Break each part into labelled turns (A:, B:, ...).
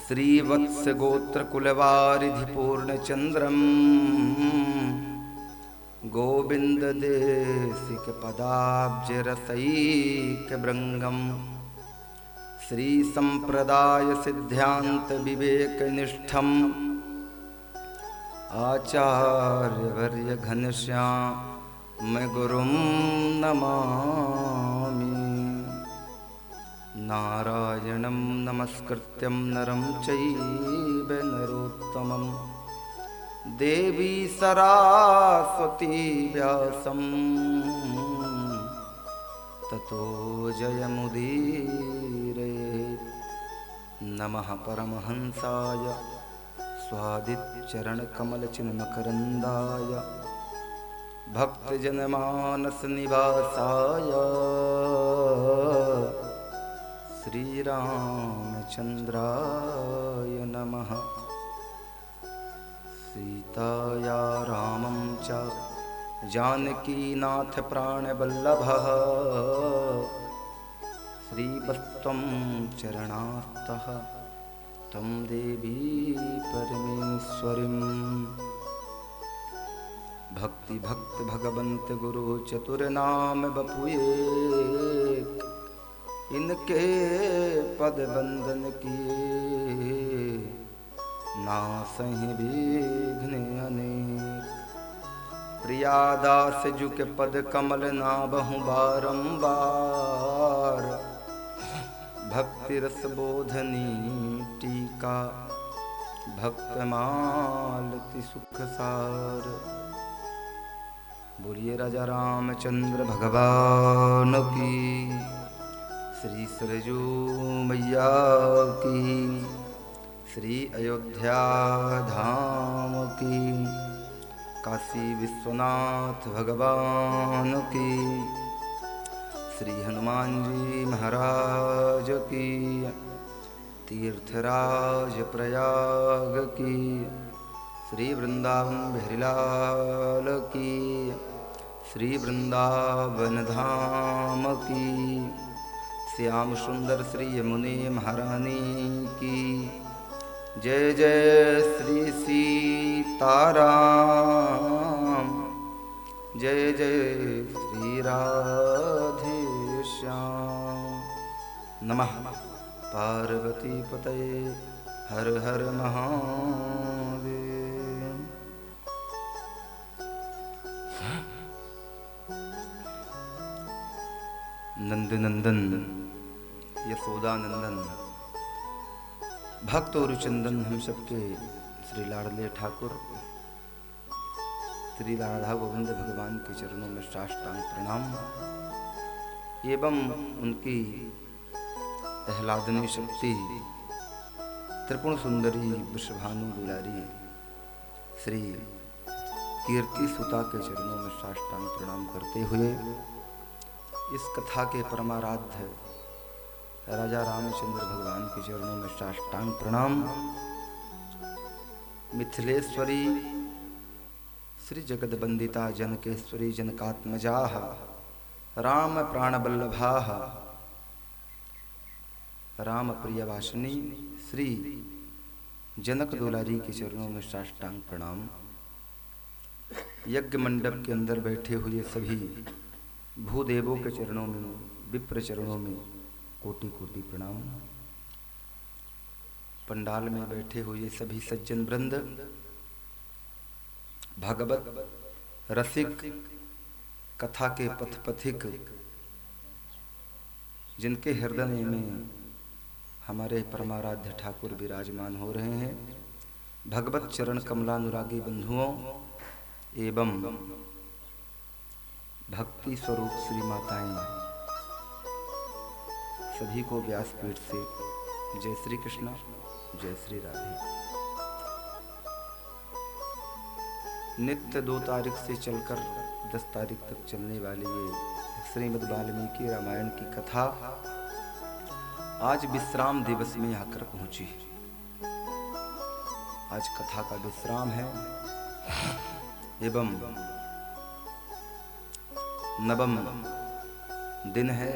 A: श्रीवत्स गोत्र कुलवारिधि पूर्णचंद्रम गोविंद देशिक पदाब्ज रसैक भृंगम श्री संप्रदाय सिद्धांत विवेक निष्ठम आचार्य वर्य घनश्याम गुरुम नमामि। नारायणं नमस्कृत्यं नरं चैव नरोत्तमं देवी सरस्वती व्यासं ततो जयमुदीरयेत्। नमः परमहंसाय स्वादिचरणकमलचिन्मकरन्दाय भक्तजनमानसनिवासाय श्रीरामचन्द्राय नमः। सीताया रामं च जानकीनाथ प्राणवल्लभः श्रीवत्सं चरणास्तः तं देवी परमेश्वरीं। भक्ति भक्त भगवंत गुरु चतुर्नाम बपुए इनके पद बंदन किए नासहि विघ्न अनेक। प्रियादास जु के पद कमल नाबहु बारंबार भक्ति रस बोधनी टीका भक्तमालति सुख सार। बोलिए राजा रामचंद्र भगवान की, श्री सरजू मैया की, श्री अयोध्या धाम की, काशी विश्वनाथ भगवान की, श्री हनुमान जी महाराज की, तीर्थराज प्रयाग की, श्री वृंदावन बिहारीलाल की, श्री वृंदावन धाम की, श्याम सुंदर श्री यमुने महारानी की। जय जय श्री सीताराम, जय जय श्री राधे श्याम। नमः पार्वती पतये हर हर महादेव। नंद नंदन यशोदा नंदन भक्त और चंदन हम सबके श्री लाडले ठाकुर श्री राधा गोविंद भगवान के चरणों में साष्टांग प्रणाम एवं उनकी आह्लादनी शक्ति त्रिपुण सुंदरी वृषभानु दुलारी श्री कीर्ति सुता के चरणों में साष्टांग प्रणाम करते हुए इस कथा के परमाराध्य राजा रामचंद्र भगवान के चरणों में साष्टांग प्रणाम। मिथिलेश्वरी श्री जगदबंदिता जनकेश्वरी जनकात्मजाः राम प्राणवल्लभाः राम प्रियवासिनी श्री जनक दुलारी के चरणों में साष्टांग प्रणाम। यज्ञ मंडप के अंदर बैठे हुए सभी भूदेवों के चरणों में विप्र चरणों में कोटि कोटि प्रणाम। पंडाल में बैठे हुए सभी सज्जन वृंद भगवत रसिक कथा के पथ पथिक जिनके हृदय में हमारे परमाराध्य ठाकुर विराजमान हो रहे हैं, भगवत चरण कमलानुरागी बंधुओं एवं भक्ति स्वरूप श्री माताएं सभी को व्यासपीठ से जय श्री कृष्ण जय श्री राधे। नित्य 2 तारीख से चलकर 10 तारीख तक चलने वाली ये श्रीमद् वाल्मीकि रामायण की कथा आज विश्राम दिवस में आकर पहुंची। आज कथा का विश्राम है एवं नवम दिन है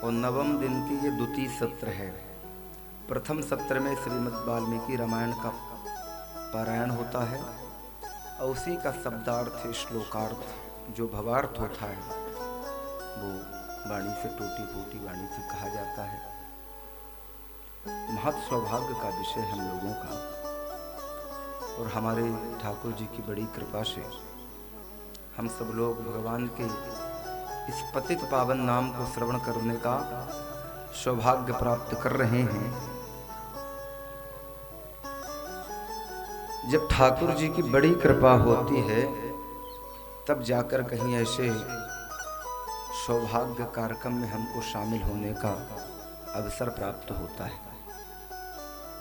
A: और नवम दिन की ये द्वितीय सत्र है। प्रथम सत्र में श्रीमद् वाल्मीकि रामायण का पारायण होता है और उसी का शब्दार्थ श्लोकार्थ जो भवार्थ होता है वो वाणी से टूटी फूटी वाणी से कहा जाता है। महत सौभाग्य का विषय हम लोगों का और हमारे ठाकुर जी की बड़ी कृपा से हम सब लोग भगवान के इस पतित पावन नाम को श्रवण करने का सौभाग्य प्राप्त कर रहे हैं। जब ठाकुर जी की बड़ी कृपा होती है तब जाकर कहीं ऐसे सौभाग्य कार्यक्रम में हमको शामिल होने का अवसर प्राप्त होता है।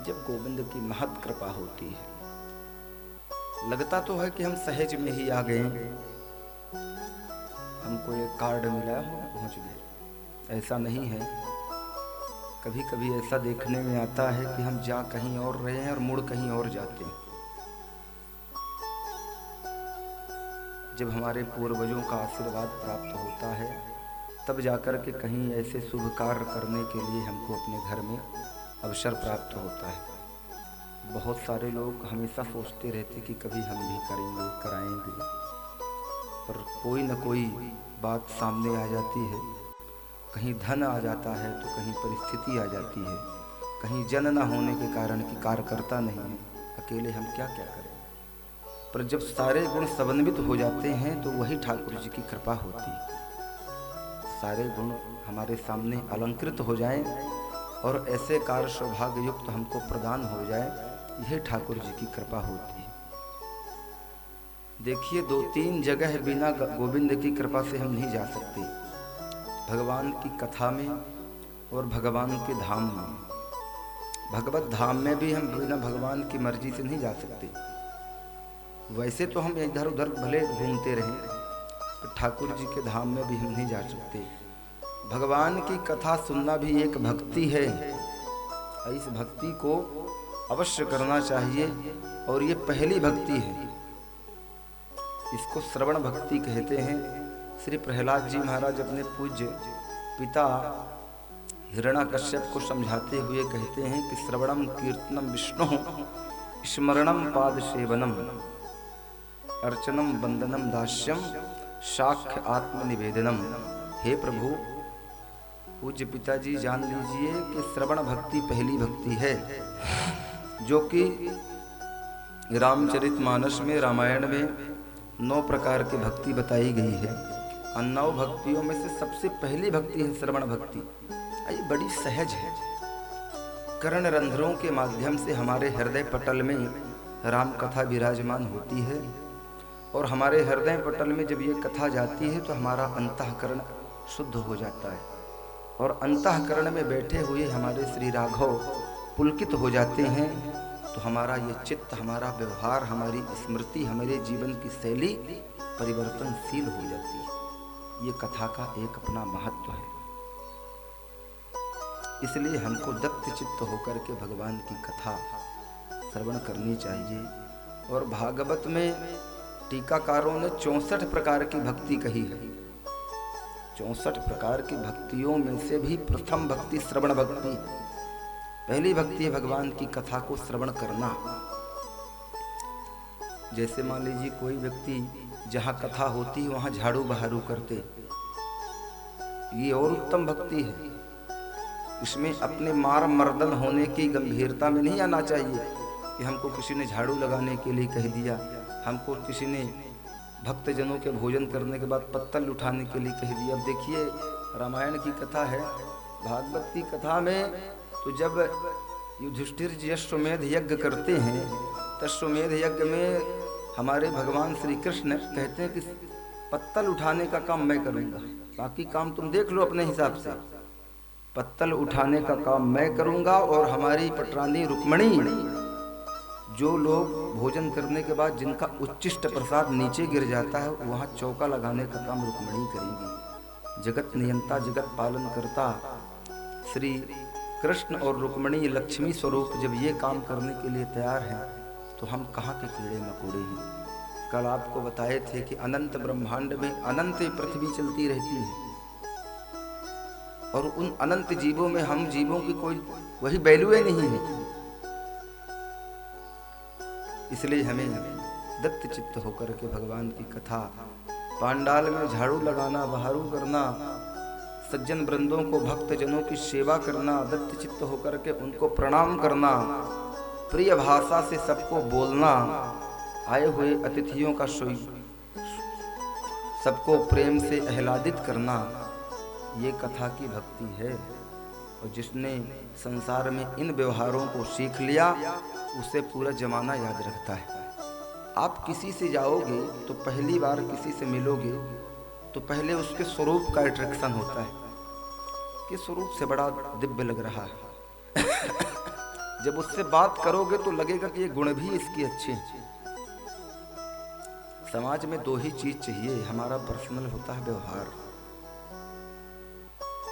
A: जब गोविंद की महत कृपा होती है, लगता तो है कि हम सहज में ही आ गए, हमको एक कार्ड मिला हो पहुंच गए। ऐसा नहीं है। कभी कभी ऐसा देखने में आता है कि हम जा कहीं और रहे हैं और मुड़ कहीं और जाते हैं। जब हमारे पूर्वजों का आशीर्वाद प्राप्त होता है तब जाकर के कहीं ऐसे शुभ कार्य करने के लिए हमको अपने घर में अवसर प्राप्त होता है। बहुत सारे लोग हमेशा सोचते रहते कि कभी हम भी करेंगे कराएंगे, पर कोई न कोई बात सामने आ जाती है। कहीं धन आ जाता है तो कहीं परिस्थिति आ जाती है, कहीं जन न होने के कारण कि कार्यकर्ता नहीं है, अकेले हम क्या क्या करें। पर जब सारे गुण समन्वित हो जाते हैं तो वही ठाकुर जी की कृपा होती है। सारे गुण हमारे सामने अलंकृत हो जाएं और ऐसे कार्य सौभाग्य युक्त हमको प्रदान हो जाए, यह ठाकुर जी की कृपा होती है। देखिए, 2-3 जगह बिना गोविंद की कृपा से हम नहीं जा सकते। भगवान की कथा में और भगवान के धाम में। भगवत धाम में भी हम बिना भगवान की मर्जी से नहीं जा सकते। वैसे तो हम इधर उधर भले घूमते रहें, तो ठाकुर जी के धाम में भी हम नहीं जा सकते। भगवान की कथा सुनना भी एक भक्ति है। इस भक्ति को अवश्य करना चाहिए और ये पहली भक्ति है। इसको श्रवण भक्ति कहते हैं। श्री प्रहलाद जी महाराज अपने पूज्य पिता हिरण्याकश्यप को समझाते हुए कहते हैं कि श्रवणम कीर्तनम विष्णु स्मरणम पाद सेवनम अर्चनम वंदनम दास्यम साक्ष्य आत्मनिवेदनम। हे प्रभु, पूज्य पिताजी जान लीजिए कि श्रवण भक्ति पहली भक्ति है, जो कि रामचरितमानस में रामायण में 9 प्रकार की भक्ति बताई गई है। और 9 भक्तियों में से सबसे पहली भक्ति है श्रवण भक्ति। ये बड़ी सहज है। कर्ण रंध्रों के माध्यम से हमारे हृदय पटल में राम कथा विराजमान होती है और हमारे हृदय पटल में जब ये कथा जाती है तो हमारा अंतःकरण शुद्ध हो जाता है और अंतःकरण में बैठे हुए हमारे श्री राघव पुलकित हो जाते हैं। तो हमारा ये चित्त, हमारा व्यवहार, हमारी स्मृति, हमारे जीवन की शैली परिवर्तनशील हो जाती है। ये कथा का एक अपना महत्व है। इसलिए हमको दत्त चित्त होकर के भगवान की कथा श्रवण करनी चाहिए। और भागवत में टीकाकारों ने 64 प्रकार की भक्ति कही है। 64 प्रकार की भक्तियों में से भी प्रथम भक्ति श्रवण भक्ति। पहली भक्ति है भगवान की कथा को श्रवण करना। जैसे मान लीजिए कोई व्यक्ति जहाँ कथा होती है वहाँ झाड़ू बहारू करते, ये और उत्तम भक्ति है। इसमें अपने मार मर्दन होने की गंभीरता में नहीं आना चाहिए कि हमको किसी ने झाड़ू लगाने के लिए कह दिया, हमको किसी ने भक्तजनों के भोजन करने के बाद पत्तल उठाने के लिए कह दिया। अब देखिए, रामायण की कथा है, भागवत की कथा में तो जब युधिष्ठिर जी अश्वमेध यज्ञ करते हैं तो अश्वमेध यज्ञ में हमारे भगवान श्री कृष्ण कहते हैं कि पत्तल उठाने का काम मैं करूँगा, बाकी काम तुम देख लो अपने हिसाब से। पत्तल उठाने का काम मैं करूँगा और हमारी पटरानी रुक्मणी, जो लोग भोजन करने के बाद जिनका उच्चिष्ट प्रसाद नीचे गिर जाता है वहाँ चौका लगाने का काम रुक्मणी करेंगी। जगत नियंता, जगत पालन करता श्री कृष्ण और रुक्मणी लक्ष्मी स्वरूप जब ये काम करने के लिए तैयार हैं तो हम कहाँ के कीड़े मकोड़े हैं। कल आपको बताए थे कि अनंत ब्रह्मांड में अनंत पृथ्वी चलती रहती है। और उन अनंत जीवों में हम जीवों की कोई वही वैल्यू ही नहीं है। इसलिए हमें दत्त चित्त होकर के भगवान की कथा, पांडाल में झाड़ू लगाना, बहारू करना, सज्जन वृंदों को, भक्त जनों की सेवा करना, दत्त चित्त होकर के उनको प्रणाम करना, प्रिय भाषा से सबको बोलना, आए हुए अतिथियों का सबको प्रेम से आह्लादित करना, ये कथा की भक्ति है। और जिसने संसार में इन व्यवहारों को सीख लिया उसे पूरा जमाना याद रखता है। आप किसी से जाओगे तो पहली बार किसी से मिलोगे तो पहले उसके स्वरूप का अट्रैक्शन होता है कि स्वरूप से बड़ा दिव्य लग रहा है। जब उससे बात करोगे तो लगेगा कि ये गुण भी इसकी अच्छे हैं। समाज में दो ही चीज चाहिए, हमारा पर्सनल होता है व्यवहार।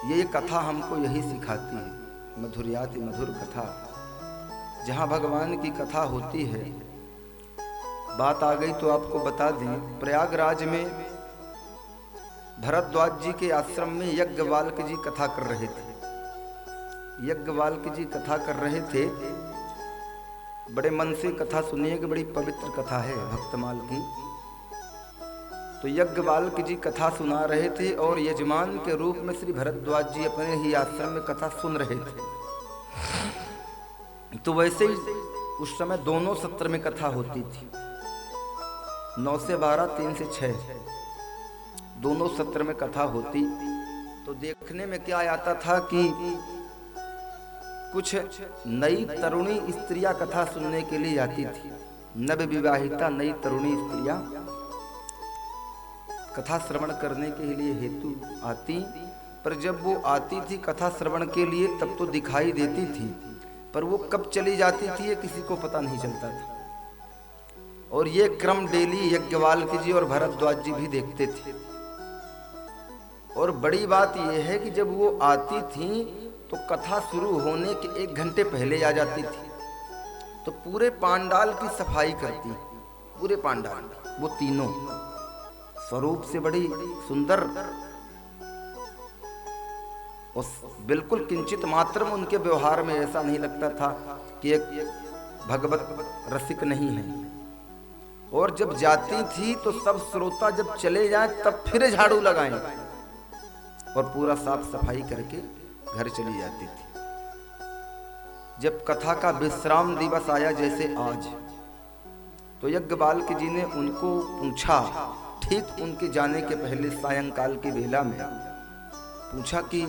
A: ये कथा हमको यही सिखाती है, मधुर्याति मधुर कथा। जहाँ भगवान की कथा होती है, बात आ गई तो आपको बता दें, प्रयागराज में भरद्वाज जी के आश्रम में यज्ञवाल्क जी कथा कर रहे थे। यज्ञवाल्क जी कथा कर रहे थे, बड़े मन से कथा सुनिए कि बड़ी पवित्र कथा है भक्तमाल की। तो यज्ञवाल्क जी कथा सुना रहे थे और यजमान के रूप में श्री भरद्वाज जी अपने ही आश्रम में कथा सुन रहे थे। तो वैसे ही उस समय दोनों सत्र में कथा होती थी, 9 से 12, 3 से 6, दोनों सत्र में कथा होती। तो देखने में क्या आता था कि कुछ नई तरुणी स्त्रियां कथा सुनने के लिए आती थी। नव विवाहिता नई तरुणी स्त्रियां कथा श्रवण करने के लिए हेतु आती, पर जब वो आती थी कथा श्रवण के लिए तब तो दिखाई देती थी, पर वो कब चली जाती थी ये किसी को पता नहीं चलता था। और ये क्रम डेली यज्ञवाल्क जी और भरद्वाज जी भी देखते थे। और बड़ी बात यह है कि जब वो आती थी तो कथा शुरू होने के 1 घंटे पहले आ जाती थी, तो पूरे पांडाल की सफाई करती, पूरे पांडाल, वो तीनों स्वरूप से बड़ी सुंदर और बिल्कुल किंचित मात्र में उनके व्यवहार में ऐसा नहीं लगता था कि एक भगवत रसिक नहीं है। और जब जाती थी तो सब श्रोता जब चले जाएं तब फिर झाड़ू लगाएं और पूरा साफ सफाई करके घर चली जाती थी। जब कथा का विश्राम दिवस आया जैसे आज, तो यज्ञवाल्क जी ने उनको पूछा, ठीक उनके जाने के पहले सायंकाल की बेला में पूछा कि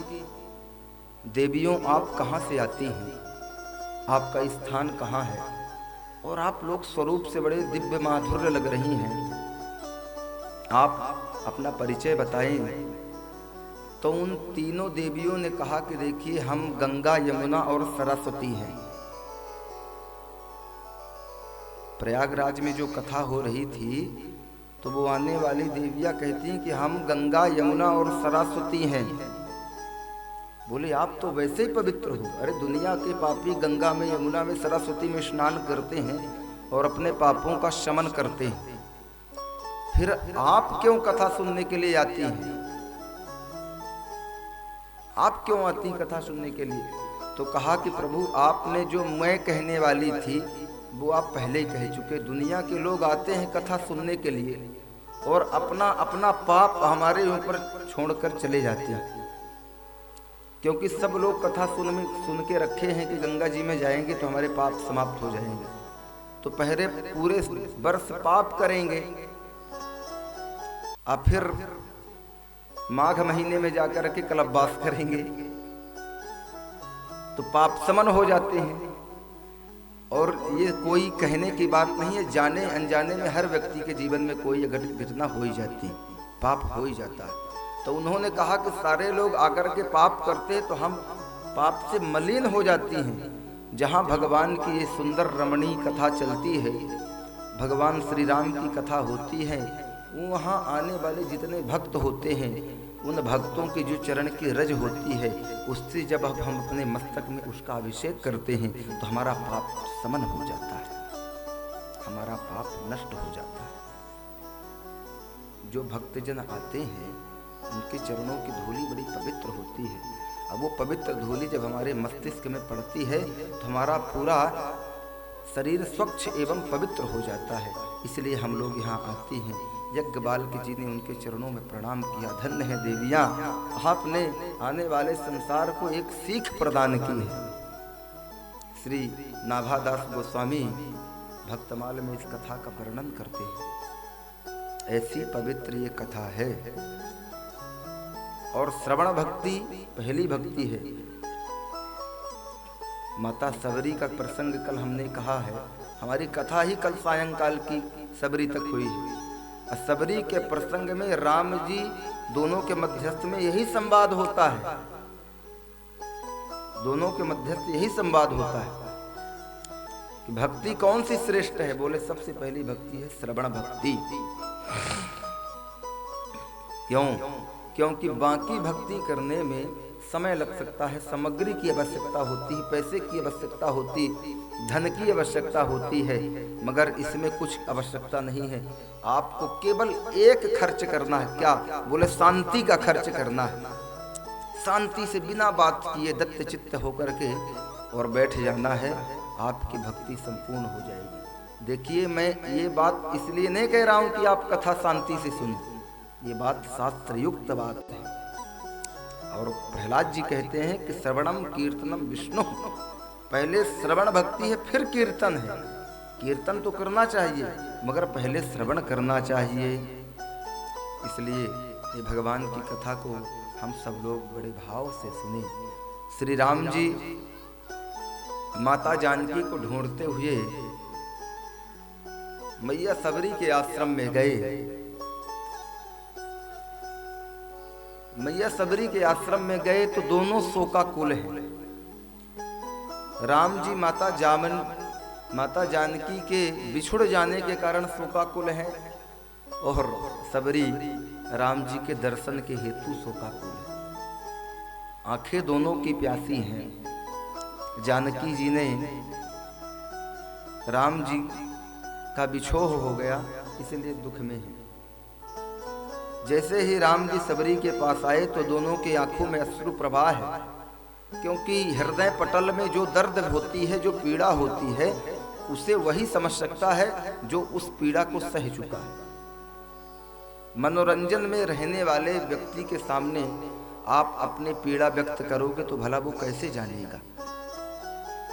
A: देवियों आप कहाँ से आती हैं, आपका स्थान कहाँ है, और आप लोग स्वरूप से बड़े दिव्य माधुर्य लग रही हैं, आप अपना परिचय बताएं। तो उन तीनों देवियों ने कहा कि देखिए हम गंगा, यमुना और सरस्वती हैं। प्रयागराज में जो कथा हो रही थी तो वो आने वाली देवियां कहती हैं कि हम गंगा, यमुना और सरस्वती हैं। बोले आप तो वैसे ही पवित्र हो। अरे दुनिया के पापी गंगा में, यमुना में, सरस्वती में स्नान करते हैं और अपने पापों का शमन करते हैं, फिर आप क्यों कथा सुनने के लिए आती हैं? आप क्यों आती कथा सुनने के लिए? तो कहा कि प्रभु आपने जो मैं कहने वाली थी वो आप पहले ही कह चुके। दुनिया के लोग आते हैं कथा सुनने के लिए और अपना अपना पाप हमारे ऊपर छोड़कर चले जाते हैं, क्योंकि सब लोग कथा सुन के रखे हैं कि गंगा जी में जाएंगे तो हमारे पाप समाप्त हो जाएंगे। तो पहले पूरे वर्ष पाप करेंगे और फिर माघ महीने में जाकर के कल्पवास करेंगे तो पाप समन हो जाते हैं। और ये कोई कहने की बात नहीं है, जाने अनजाने में हर व्यक्ति के जीवन में कोई घटना हो ही जाती, पाप हो ही जाता है। तो उन्होंने कहा कि सारे लोग आकर के पाप करते हैं तो हम पाप से मलिन हो जाती हैं। जहाँ भगवान की ये सुंदर रमणीय कथा चलती है, भगवान श्री राम की कथा होती है, वहाँ आने वाले जितने भक्त होते हैं उन भक्तों की जो चरण की रज होती है उससे जब हम अपने मस्तक में उसका अभिषेक करते हैं तो हमारा पाप समन हो जाता है, हमारा पाप नष्ट हो जाता है। जो भक्तजन आते हैं उनके चरणों की धूली बड़ी पवित्र होती है। अब वो पवित्र धूलि जब हमारे मस्तिष्क में पड़ती है तो हमारा पूरा शरीर स्वच्छ एवं पवित्र हो जाता है। इसलिए हम लोग यहाँ आते हैं। यज्ञबाल्क जी ने उनके चरणों में प्रणाम किया। धन्य है देवियाँ, आपने आने वाले संसार को एक सीख प्रदान की है। श्री नाभादास गोस्वामी भक्तमाल में इस कथा का वर्णन करते हैं। ऐसी पवित्र ये कथा है और श्रवण भक्ति पहली भक्ति है। माता सबरी का प्रसंग कल हमने कहा है। हमारी कथा ही कल सायंकाल की सबरी तक हुई है। सबरी के प्रसंग में राम जी दोनों के मध्यस्थ में यही संवाद होता है। दोनों के मध्यस्थ यही संवाद होता है कि भक्ति कौन सी श्रेष्ठ है। बोले सबसे पहली भक्ति है श्रवण भक्ति। क्यों? क्योंकि बाकी भक्ति करने में समय लग सकता है, सामग्री की आवश्यकता होती है, पैसे की आवश्यकता होती, धन की आवश्यकता होती है, मगर इसमें कुछ आवश्यकता नहीं है। आपको केवल एक खर्च करना है। क्या? बोले शांति का खर्च करना है। शांति से बिना बात किए दत्त चित्त होकर के और बैठ जाना है, आपकी भक्ति संपूर्ण हो जाएगी। देखिए, मैं ये बात इसलिए नहीं कह रहा हूं कि आप कथा शांति से सुने, ये बात शास्त्र युक्त बात है। और प्रहलाद जी कहते हैं कि श्रवणम कीर्तनम विष्णु। पहले श्रवण भक्ति है, फिर कीर्तन है। कीर्तन तो करना चाहिए मगर पहले श्रवण करना चाहिए। इसलिए ये भगवान की कथा को हम सब लोग बड़े भाव से सुने। श्री राम जी माता जानकी को ढूंढते हुए मैया सबरी के आश्रम में गए। मैया सबरी के आश्रम में गए तो दोनों शोकाकुल हैं। राम जी माता जानकी के बिछुड़ जाने के कारण शोकाकुल हैं और सबरी राम जी के दर्शन के हेतु शोकाकुल है। आंखें दोनों की प्यासी हैं। जानकी जी ने राम जी का बिछोह हो गया, इसलिए दुख में है। जैसे ही राम जी सबरी के पास आए तो दोनों की आंखों में अश्रु प्रवाह है, क्योंकि हृदय पटल में जो दर्द होती है, जो पीड़ा होती है, उसे वही समझ सकता है जो उस पीड़ा को सह चुका है। मनोरंजन में रहने वाले व्यक्ति के सामने आप अपनी पीड़ा व्यक्त करोगे तो भला वो कैसे जानेगा?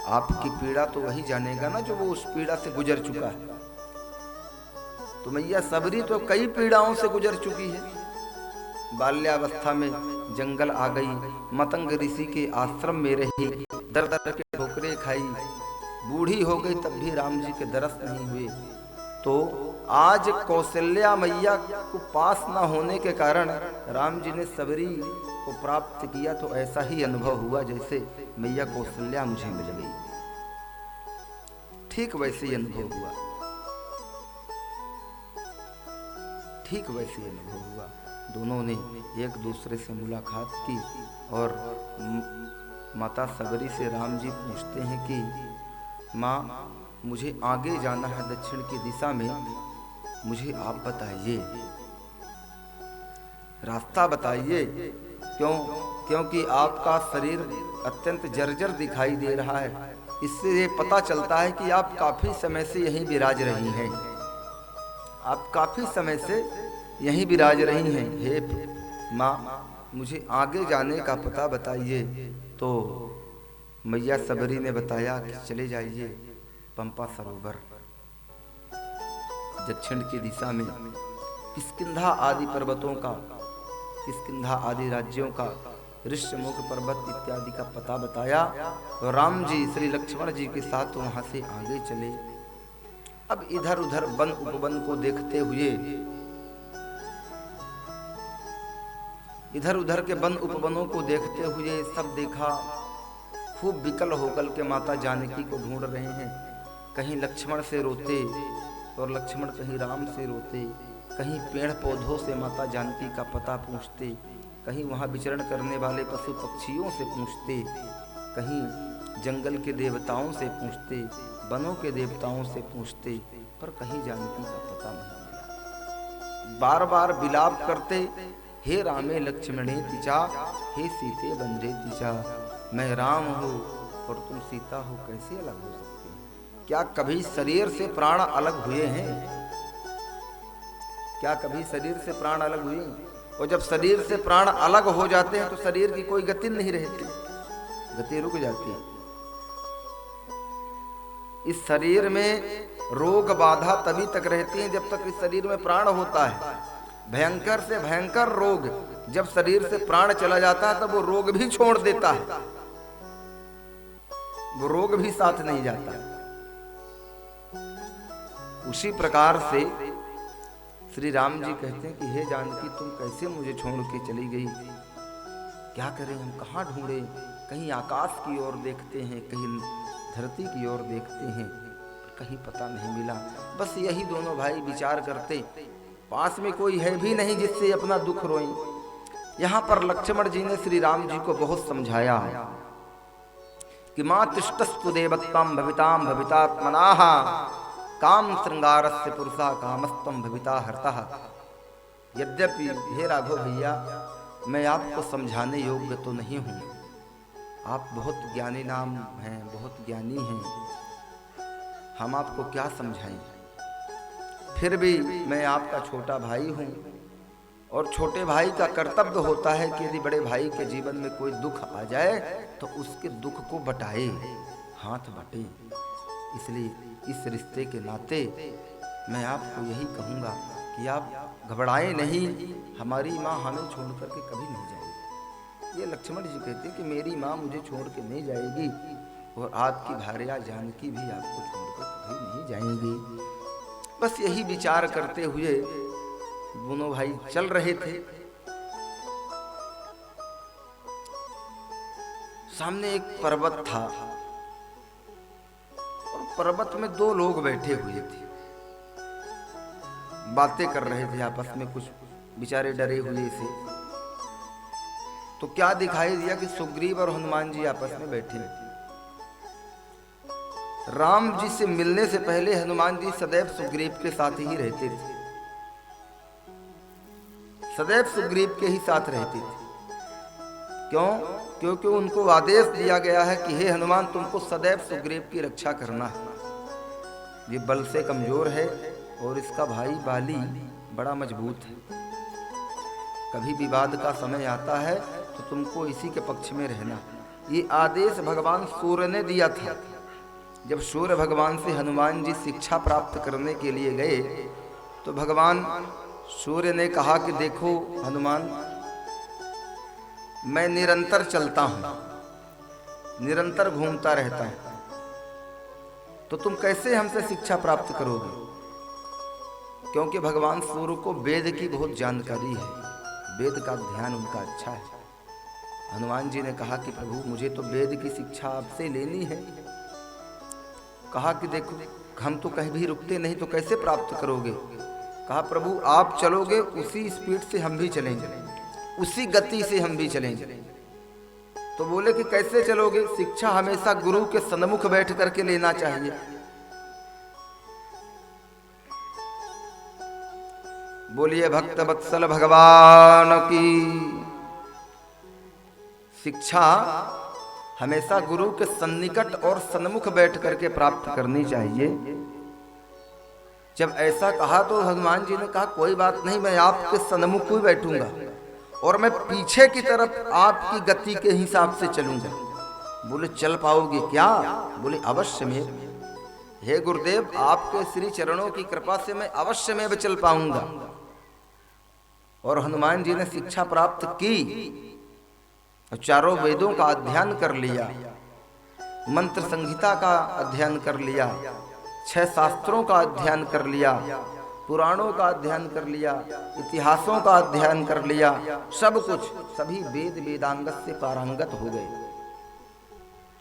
A: आपकी पीड़ा तो वही जानेगा ना जो वो उस पीड़ा से गुजर चुका है। तो मैया सबरी तो कई पीड़ाओं से गुजर चुकी है। बाल्यावस्था में जंगल आ गई, मतंग ऋषि के आश्रम में रही, दर दर के ठोकरें खाई, बूढ़ी हो गई तब भी राम जी के दरस नहीं हुए। तो आज कौशल्या मैया को पास ना होने के कारण राम जी ने सबरी को प्राप्त किया, तो ऐसा ही अनुभव हुआ जैसे मैया कौशल्या मुझे मिल गई। ठीक वैसे ही अनुभव हुआ, ठीक वैसे ही अनुभव हुआ। दोनों ने एक दूसरे से मुलाकात की और माता सबरी से राम जी पूछते हैं कि माँ, मुझे आगे जाना है दक्षिण की दिशा में, मुझे आप बताइए, रास्ता बताइए। क्योंकि आपका शरीर अत्यंत जर्जर दिखाई दे रहा है। इससे ये पता चलता है कि आप काफी समय से यहीं विराज रही हैं। आप काफी समय से यहीं विराज रही हैं। हे माँ, मुझे आगे जाने का पता बताइए। तो मैया सबरी ने बताया कि चले जाइए पंपा सरोवर, दक्षिण की दिशा में किष्किंधा आदि पर्वतों का, किष्किंधा आदि राज्यों का, ऋष्यमुख पर्वत इत्यादि का पता बताया। और राम जी श्री लक्ष्मण जी के साथ वहां से आगे चले। अब इधर उधर वन उपवन को देखते हुए, इधर उधर के वन उपवनों को देखते हुए सब देखा, खूब विकल होकर के माता जानकी को ढूंढ रहे हैं। कहीं लक्ष्मण से रोते और लक्ष्मण कहीं राम से रोते, कहीं पेड़ पौधों से माता जानकी का पता पूछते, कहीं वहाँ विचरण करने वाले पशु पक्षियों से पूछते, कहीं जंगल के देवताओं से पूछते, वनों के देवताओं से पूछते, पर कहीं जानकी का पता नहीं मिला। बार बार विलाप करते, हे रामे लक्ष्मणे तिचा, हे सीते बंदरे दिशा, मैं राम हूँ और तुम सीता हो, कैसे अलग हो सकते हैं? क्या कभी शरीर से प्राण अलग हुए हैं? क्या कभी शरीर से प्राण अलग हुए? और जब शरीर से प्राण अलग हो जाते हैं तो शरीर की कोई गति नहीं रहती, गति रुक जाती है। इस शरीर में रोग बाधा तभी तक रहती है जब तक इस शरीर में प्राण होता है। भयंकर से भयंकर रोग जब शरीर से प्राण चला जाता है तब वो रोग भी छोड़ देता है, वो रोग भी साथ नहीं जाता। उसी प्रकार से श्री राम जी कहते हैं कि हे जानकी, तुम कैसे मुझे छोड़ के चली गई? क्या करें हम, कहाँ ढूंढें? कहीं आकाश की ओर देखते हैं, कहीं धरती की ओर देखते हैं, कहीं पता नहीं मिला। बस यही दोनों भाई विचार करते, पास में कोई है भी नहीं जिससे अपना दुख रोएं। यहाँ पर लक्ष्मण जी ने श्री राम जी को बहुत समझाया कि मां तिष्ठस्तु देवत्तम भविताम भवितात्मनाः काम श्रृंगारस्य पुरुषा कामस्तम भविता हरतः। यद्यपि हे राघव भैया, मैं आपको समझाने योग्य तो नहीं हूँ, आप बहुत ज्ञानी नाम हैं, बहुत ज्ञानी हैं, हम आपको क्या समझाएं? फिर भी मैं आपका छोटा भाई हूँ और छोटे भाई का कर्तव्य होता है कि यदि बड़े भाई के जीवन में कोई दुख आ जाए तो उसके दुख को बटाए, हाथ बटे। इसलिए इस रिश्ते के नाते मैं आपको यही कहूँगा कि आप घबराएं नहीं, हमारी माँ हमें छोड़ करके कभी नहीं जाएगी। ये लक्ष्मण जी कहते हैं कि मेरी माँ मुझे छोड़ के नहीं जाएगी और आपकी भार्या जानकी भी आपको छोड़ कर कभी नहीं जाएंगी। बस यही विचार करते हुए दोनों भाई चल रहे थे। सामने एक पर्वत था और पर्वत में दो लोग बैठे हुए थे, बातें कर रहे थे आपस में, कुछ बेचारे डरे हुए से। तो क्या दिखाई दिया कि सुग्रीव और हनुमान जी आपस में बैठे। राम जी से मिलने से पहले हनुमान जी सदैव सुग्रीव के साथ ही रहते थे, सदैव सुग्रीव के ही साथ रहते थे। क्यों? क्योंकि उनको आदेश दिया गया है कि हे हनुमान, तुमको सदैव सुग्रीव की रक्षा करना है। ये बल से कमजोर है और इसका भाई बाली बड़ा मजबूत है। कभी विवाद का समय आता है तो तुमको इसी के पक्ष में रहना। ये आदेश भगवान सूर्य ने दिया था। जब सूर्य भगवान से हनुमान जी शिक्षा प्राप्त करने के लिए गए तो भगवान सूर्य ने कहा कि देखो हनुमान, मैं निरंतर चलता हूं, निरंतर घूमता रहता हूं, तो तुम कैसे हमसे शिक्षा प्राप्त करोगे? क्योंकि भगवान सूर्य को वेद की बहुत जानकारी है, वेद का ध्यान उनका अच्छा है। हनुमान जी ने कहा कि प्रभु, मुझे तो वेद की शिक्षा आपसे लेनी है। कहा कि देखो, हम तो कहीं भी रुकते नहीं, तो कैसे प्राप्त करोगे? कहा प्रभु, आप चलोगे उसी स्पीड से हम भी चलेंगे, उसी गति से हम भी चलेंगे। तो बोले कि कैसे चलोगे? शिक्षा हमेशा गुरु के सन्मुख बैठ करके लेना चाहिए। बोलिए भक्त वत्सल भगवान की। शिक्षा हमेशा गुरु के सन्निकट और सन्मुख बैठ करके प्राप्त करनी चाहिए। जब ऐसा कहा तो हनुमान जी ने कहा कोई बात नहीं, मैं आपके सन्मुख ही बैठूंगा और मैं पीछे की तरफ आपकी गति के हिसाब से चलूंगा। बोले चल पाओगे क्या? बोले अवश्य में, हे गुरुदेव, आपके श्री चरणों की कृपा से मैं अवश्य में चल पाऊंगा। और हनुमान जी ने शिक्षा प्राप्त की, चारों वेदों का अध्ययन कर लिया, मंत्र संहिता का अध्ययन कर लिया, 6 शास्त्रों का अध्ययन कर लिया, पुराणों का अध्ययन कर लिया, इतिहासों का अध्ययन कर लिया, सब कुछ, सभी वेद वेदांगत से पारंगत हो गए।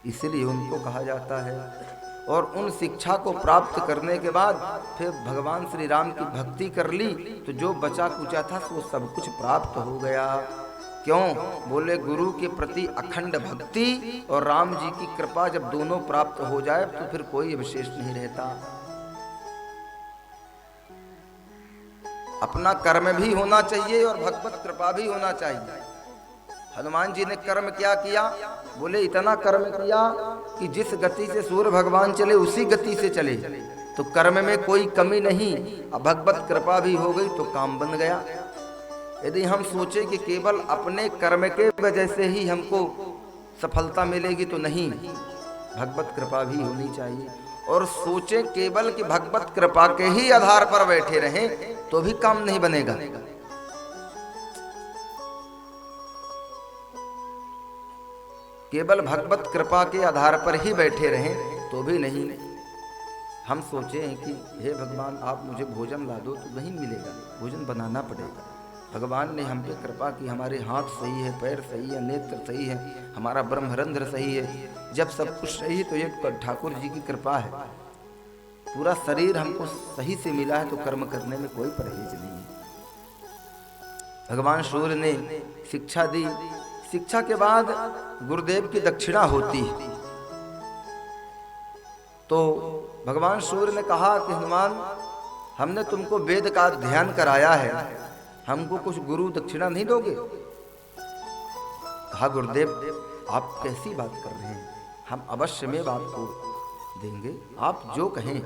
A: इसलिए उनको कहा जाता है। और उन शिक्षा को प्राप्त करने के बाद फिर भगवान श्री राम की भक्ति कर ली तो जो बचा कुचा था वो सब कुछ प्राप्त हो गया। क्यों? बोले गुरु के प्रति अखंड भक्ति और राम जी की कृपा जब दोनों प्राप्त हो जाए तो फिर कोई विशेष नहीं रहता। अपना कर्म भी होना चाहिए और भगवत कृपा भी होना चाहिए। हनुमान जी ने कर्म क्या किया? बोले इतना कर्म किया कि जिस गति से सूर्य भगवान चले उसी गति से चले, तो कर्म में कोई कमी नहीं। अब भगवत कृपा भी हो गई तो काम बन गया। यदि हम सोचे कि केवल अपने कर्म के वजह से ही हमको सफलता मिलेगी तो नहीं, भगवत कृपा भी होनी चाहिए। और सोचे केवल कि भगवत कृपा के ही आधार पर बैठे रहें तो भी काम नहीं बनेगा। केवल भगवत कृपा के आधार पर ही बैठे रहें तो भी नहीं। हम सोचे हैं कि हे भगवान आप मुझे भोजन ला दो, तो नहीं मिलेगा, भोजन बनाना पड़ेगा। भगवान ने हम पे कृपा की, हमारे हाथ सही है, पैर सही है, नेत्र सही है, हमारा ब्रह्मरंध्र सही है। जब सब कुछ सही तो ये ठाकुर जी की कृपा है। पूरा शरीर हमको सही से मिला है तो कर्म करने में कोई परहेज नहीं है। भगवान सूर्य ने शिक्षा दी। शिक्षा के बाद गुरुदेव की दक्षिणा होती है। तो भगवान सूर्य ने कहा कि हनुमान हमने तुमको वेद का ध्यान कराया है, हमको कुछ गुरु दक्षिणा नहीं दोगे? कहा गुरुदेव आप कैसी बात कर रहे हैं, हम अवश्य में आपको देंगे, आप जो कहें।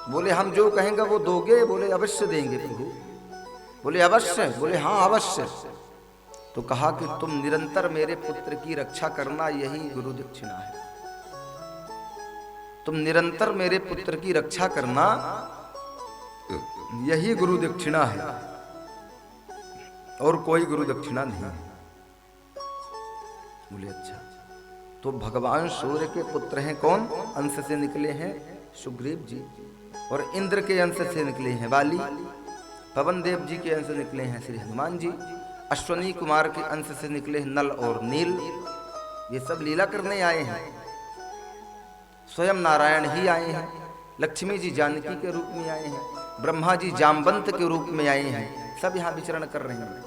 A: बोले हम जो कहेंगे वो दोगे? बोले अवश्य देंगे प्रभु। बोले अवश्य? बोले हाँ अवश्य। तो कहा कि तुम निरंतर मेरे पुत्र की रक्षा करना, यही गुरु दक्षिणा है। तुम निरंतर मेरे पुत्र की रक्षा करना, यही गुरु दक्षिणा है, और कोई गुरु दक्षिणा नहीं। बोले अच्छा। तो भगवान सूर्य के पुत्र हैं कौन? अंश से निकले हैं सुग्रीव जी, और इंद्र के अंश से निकले हैं वाली, पवन देव जी के अंश से निकले हैं श्री हनुमान जी, अश्वनी कुमार के अंश से निकले हैं नल और नील। ये सब लीला करने आए हैं। स्वयं नारायण ही आए हैं, लक्ष्मी जी जानकी के रूप में आए हैं, ब्रह्मा जी जामवंत के रूप में आए हैं। सब यहाँ विचरण कर रहे हैं।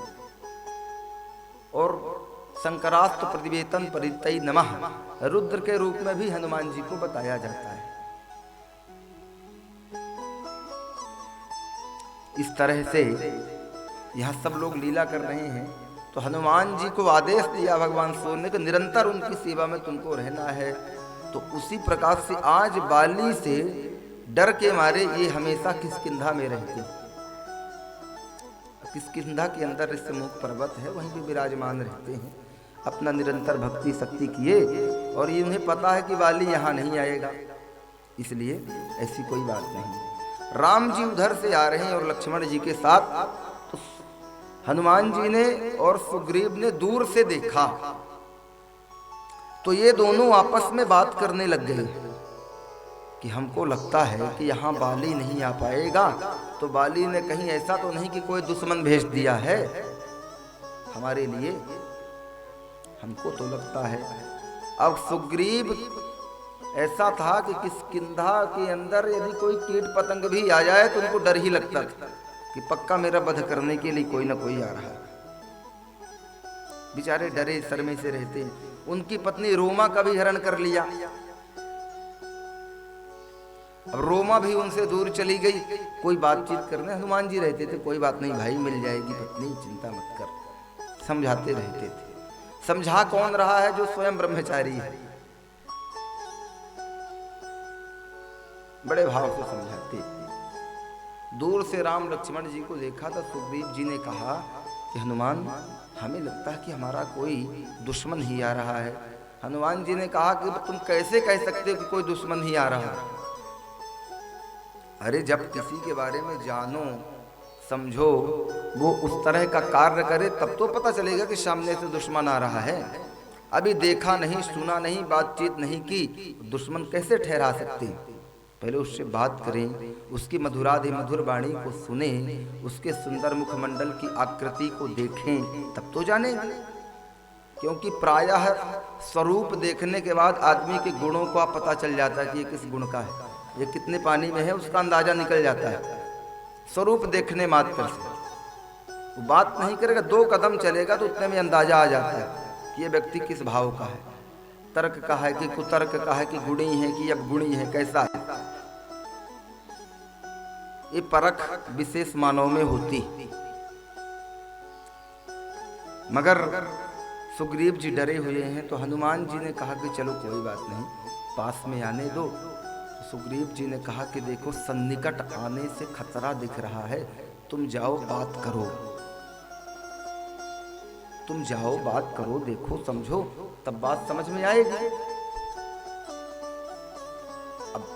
A: और शंकरास्त्र प्रतिवेतन परितई नमः, रुद्र के रूप में भी हनुमान जी को बताया जाता है। इस तरह से यहाँ सब लोग लीला कर रहे हैं। तो हनुमान जी को आदेश दिया भगवान सूर्य ने कि निरंतर उनकी सेवा में तुमको रहना है। तो उसी प्रकार से आज बाली से डर के मारे ये हमेशा किष्किंधा में रहते। किष्किंधा के अंदर ऋष्यमुख पर्वत है, वहीं पे विराजमान रहते हैं, अपना निरंतर भक्ति शक्ति किए। और ये उन्हें पता है कि बाली यहाँ नहीं आएगा, इसलिए ऐसी कोई बात नहीं। राम जी उधर से आ रहे हैं और लक्ष्मण जी के साथ। तो हनुमान जी ने और सुग्रीव ने दूर से देखा तो ये दोनों आपस में बात करने लग गए कि हमको लगता है कि यहाँ बाली नहीं आ पाएगा। तो बाली ने कहीं ऐसा तो नहीं कि कोई दुश्मन भेज दिया है हमारे लिए, हमको तो लगता है। अब सुग्रीव ऐसा था कि किष्किंधा के अंदर यदि कोई कीट पतंग भी आ जाए तो उनको डर ही लगता था कि पक्का मेरा वध करने के लिए कोई ना कोई आ रहा है। बेचारे डरे शर्मे से रहते हैं। उनकी पत्नी रोमा का भी हरण कर लिया। अब रोमा भी उनसे दूर चली गई, कोई बातचीत करने। हनुमान जी रहते थे, कोई बात नहीं भाई, मिल जाएगी पत्नी, चिंता मत कर, समझाते रहते थे। समझा कौन रहा है? जो स्वयं ब्रह्मचारी है, बड़े भाव से समझाते। दूर से राम लक्ष्मण जी को देखा तो सुग्रीव जी ने कहा कि हनुमान हमें लगता है कि हमारा कोई दुश्मन ही आ रहा है। हनुमान जी ने कहा कि तुम कैसे कह सकते हो कि कोई दुश्मन ही आ रहा है? अरे जब किसी के बारे में जानो समझो, वो उस तरह का कार्य करे, तब तो पता चलेगा कि सामने से दुश्मन आ रहा है। अभी देखा नहीं, सुना नहीं, बातचीत नहीं की, दुश्मन कैसे ठहरा सकते? पहले उससे बात करें, उसकी मधुराधि मधुर वाणी को सुने, उसके सुंदर मुखमंडल की आकृति को देखें, तब तो जानेंगे। क्योंकि प्रायः स्वरूप देखने के बाद आदमी के गुणों का पता चल जाता है कि ये किस गुण का है, ये कितने पानी में है, उसका अंदाजा निकल जाता है स्वरूप देखने मात्र से। वो बात नहीं करेगा, 2 कदम चलेगा तो उतने में अंदाजा आ जाता है कि ये व्यक्ति किस भाव का है, तर्क का है कि कुतर्क का है, कि गुणी है कि अवगुणी है, कैसा है। ये परख विशेष मानव में होती। मगर सुग्रीव जी डरे हुए हैं। तो हनुमान जी ने कहा कि चलो कोई बात नहीं, पास में आने दो। तो सुग्रीव जी ने कहा कि देखो सन्निकट आने से खतरा दिख रहा है, तुम जाओ बात करो, तुम जाओ बात करो, देखो समझो, तब बात समझ में आएगी। अब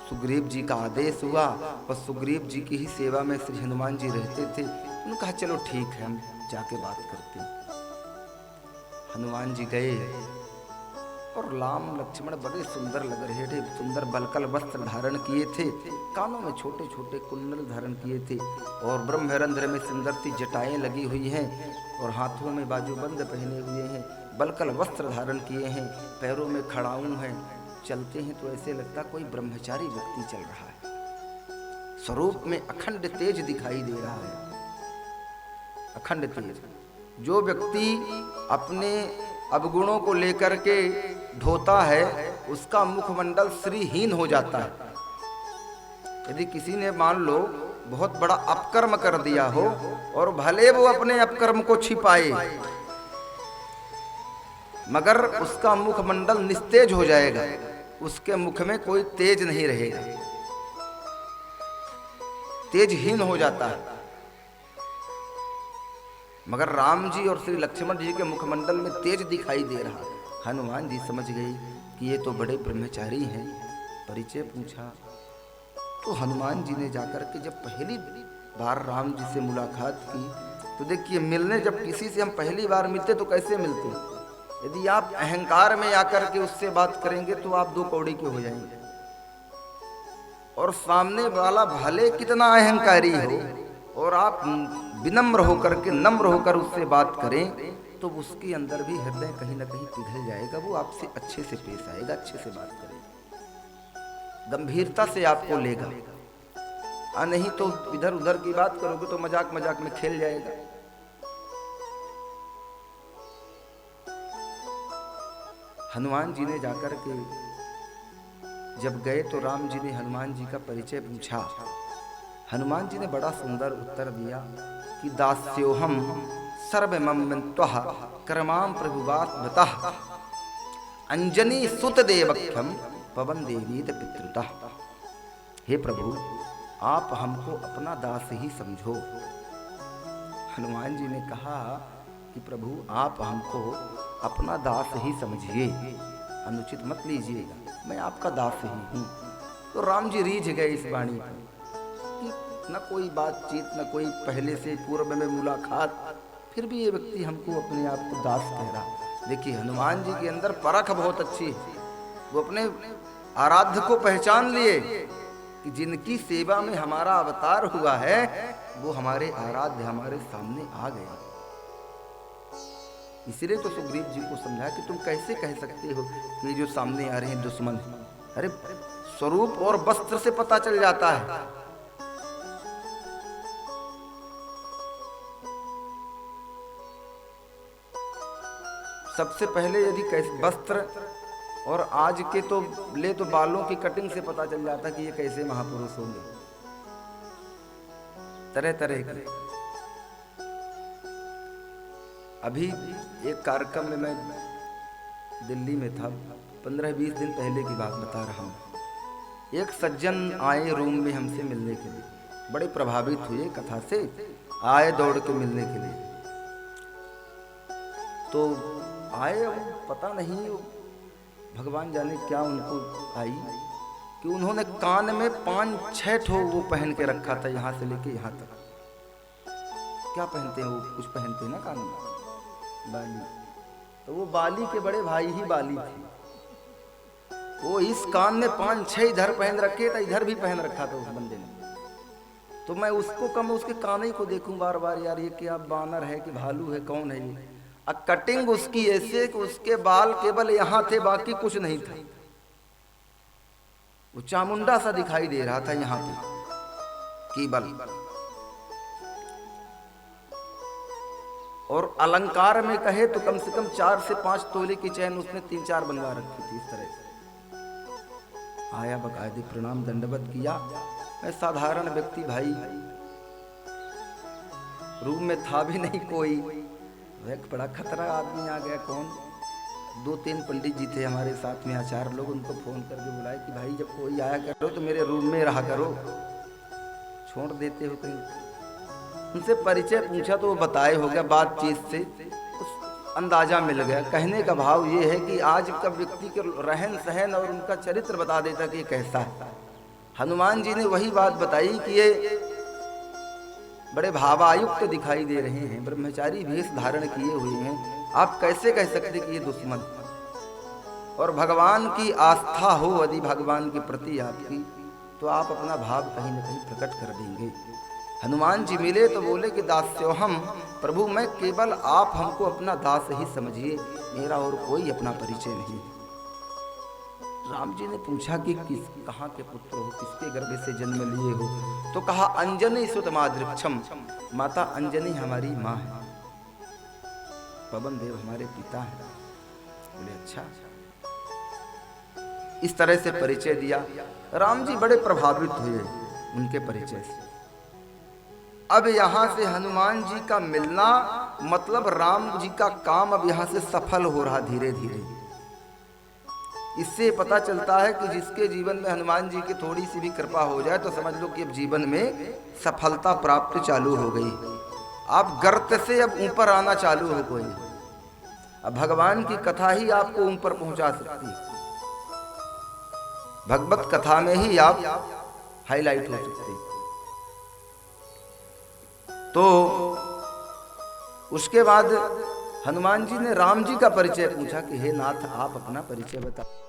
A: सुग्रीव जी का आदेश हुआ और सुग्रीव जी की ही सेवा में श्री हनुमान जी रहते थे। उन्होंने कहा चलो ठीक है, हम जाके बात करते हैं। हनुमान जी गए और राम लक्ष्मण बड़े सुंदर लग रहे थे, सुंदर बलकल वस्त्र धारण किए थे, कानों में छोटे छोटे कुंडल धारण किए थे और ब्रह्मरंध्र में सुंदर सी जटाएं लगी हुई हैं और हाथों में बाजूबंद पहने हुए हैं, बलकल वस्त्र धारण किए हैं, पैरों में खड़ाऊं हैं। चलते हैं तो ऐसे लगता कोई ब्रह्मचारी व्यक्ति चल रहा है। स्वरूप में अखंड तेज दिखाई दे रहा है, अखंड तेज। जो व्यक्ति अपने अवगुणों को लेकर के ढोता है उसका मुखमंडल श्रीहीन हो जाता है। यदि किसी ने मान लो बहुत बड़ा अपकर्म कर दिया हो और भले वो अपने अपकर्म को छिपाए, मगर उसका मुखमंडल निस्तेज हो जाएगा, उसके मुख में कोई तेज नहीं रहेगा, तेजहीन हो जाता है। मगर राम जी और श्री लक्ष्मण जी के मुखमंडल में तेज दिखाई दे रहा। हनुमान जी समझ गई कि ये तो बड़े ब्रह्मचारी हैं। परिचय पूछा तो हनुमान जी ने जाकर के जब पहली बार राम जी से मुलाकात की तो देखिए, मिलने जब किसी से हम पहली बार मिलते तो कैसे मिलते, यदि आप अहंकार में आकर के उससे बात करेंगे तो आप दो कौड़ी के हो जाएंगे, और सामने वाला भले कितना अहंकारी हो और आप विनम्र होकर के नम्र होकर उससे बात करें तो उसके अंदर भी हृदय कहीं ना कहीं पिघल जाएगा, वो आपसे अच्छे से पेश आएगा, अच्छे से बात करेगा, गंभीरता से आपको लेगा। नहीं तो इधर उधर की बात करोगे तो मजाक मजाक में खेल जाएगा। हनुमान जी ने जाकर के जब गए तो राम जी ने हनुमान जी का परिचय पूछा। हनुमान जी ने बड़ा सुंदर उत्तर दिया कि दास्योहम सर्वमन्त्वः कर्मां प्रभुवात्मतः अंजनी सुत देवख्यम पवन देवीत पितृतः। हे प्रभु, आप हमको अपना दास ही समझो। हनुमान जी ने कहा कि प्रभु आप हमको अपना दास ही समझिए, अनुचित मत लीजिएगा, मैं आपका दास ही हूँ। तो राम जी रीझ गए इस वाणी पर, न कोई बातचीत, न कोई पहले से पूर्व में मुलाकात, फिर भी ये व्यक्ति हमको अपने आप को दास कह रहा। देखिए हनुमान जी के अंदर परख बहुत अच्छी है, वो अपने आराध्य को पहचान लिए कि जिनकी सेवा में हमारा अवतार हुआ है वो हमारे आराध्य हमारे सामने आ गए। इसलिए तो सुग्रीव जी को समझा कि तुम कैसे कह सकते हो कि ये जो सामने आ रहे हैं दुश्मन। अरे स्वरूप और वस्त्र से पता चल जाता है। सबसे पहले यदि कैसे वस्त्र और आज के तो ले तो बालों की कटिंग से पता चल जाता कि ये कैसे महापुरुष होंगे, तरह तरह के। अभी एक कार्यक्रम में मैं दिल्ली में था, 15-20 दिन पहले की बात बता रहा हूँ। एक सज्जन आए रूम में हमसे मिलने के लिए, बड़े प्रभावित हुए कथा से, आए दौड़ के मिलने के लिए। तो आए, पता नहीं भगवान जाने क्या उनको आई कि उन्होंने कान में 5-6 ठो वो पहन के रखा था, यहाँ से लेके यहाँ तक। क्या पहनते हैं वो, कुछ पहनते हैं ना कान में, बाली। तो वो बाली के बड़े भाई ही बाली थे। वो इस कान में 5-6 इधर पहन रखे था, इधर भी पहन रखा था उस बंदे ने। तो मैं उसको कम उसके कान ही को देखूं बार बार, यार ये क्या बानर है कि भालू है, कौन है ये। कटिंग उसकी ऐसे कि उसके बाल केवल यहां थे, बाकी कुछ नहीं था। वो चामुंडा सा दिखाई दे रहा था यहां पे केवल। और अलंकार में कहे तो कम से कम 4 से 5 तोले की चैन उसने 3-4 बनवा रखी थी इस तरह से। आया, बकायदे प्रणाम दंडवत किया। मैं साधारण व्यक्ति भाई, रूम में था भी नहीं कोई, वह एक बड़ा खतरा आदमी आ गया। कौन? 2-3 पंडित जी थे हमारे साथ में, आचार्य लोग। उनको फोन करके बुलाए कि भाई जब कोई आया करो तो मेरे रूम में रहा करो, छोड़ देते हो कहीं। उनसे परिचय पूछा तो वो बताए हो गया, बातचीत से उस अंदाजा मिल गया। कहने का भाव ये है कि आज का व्यक्ति के रहन सहन और उनका चरित्र बता देता कि ये कैसा है। हनुमान जी ने वही बात बताई कि ये बड़े भावायुक्त दिखाई दे रहे हैं, ब्रह्मचारी भेष धारण किए हुए हैं, आप कैसे कह सकते कि ये दुश्मन? और भगवान की आस्था हो यदि भगवान के प्रति आपकी, तो आप अपना भाव कहीं न कहीं प्रकट कर देंगे। हनुमान जी मिले तो बोले कि दास्योहम, प्रभु मैं केवल आप हमको अपना दास ही समझिए, मेरा और कोई अपना परिचय नहीं। राम जी ने पूछा कि किस कहाँ के पुत्र हो, किसके गर्भ से जन्म लिए हो? तो कहा अंजनी सुत मातृक्षम, माता अंजनी हमारी माँ है, पवन देव हमारे पिता हैं। बोले अच्छा। इस तरह से परिचय दिया। राम जी बड़े प्रभावित हुए उनके परिचय से। अब यहां से हनुमान जी का मिलना मतलब राम जी का काम अब यहां से सफल हो रहा धीरे धीरे। इससे पता चलता है कि जिसके जीवन में हनुमान जी की थोड़ी सी भी कृपा हो जाए तो समझ लो कि अब जीवन में सफलता प्राप्त चालू हो गई। आप गर्त से अब ऊपर आना चालू हो गई। अब भगवान की कथा ही आपको ऊपर पहुंचा सकती है। भगवत कथा में ही आप हाईलाइट हो सकते। तो उसके बाद हनुमान जी ने राम जी का परिचय पूछा कि हे नाथ आप अपना परिचय बताओ।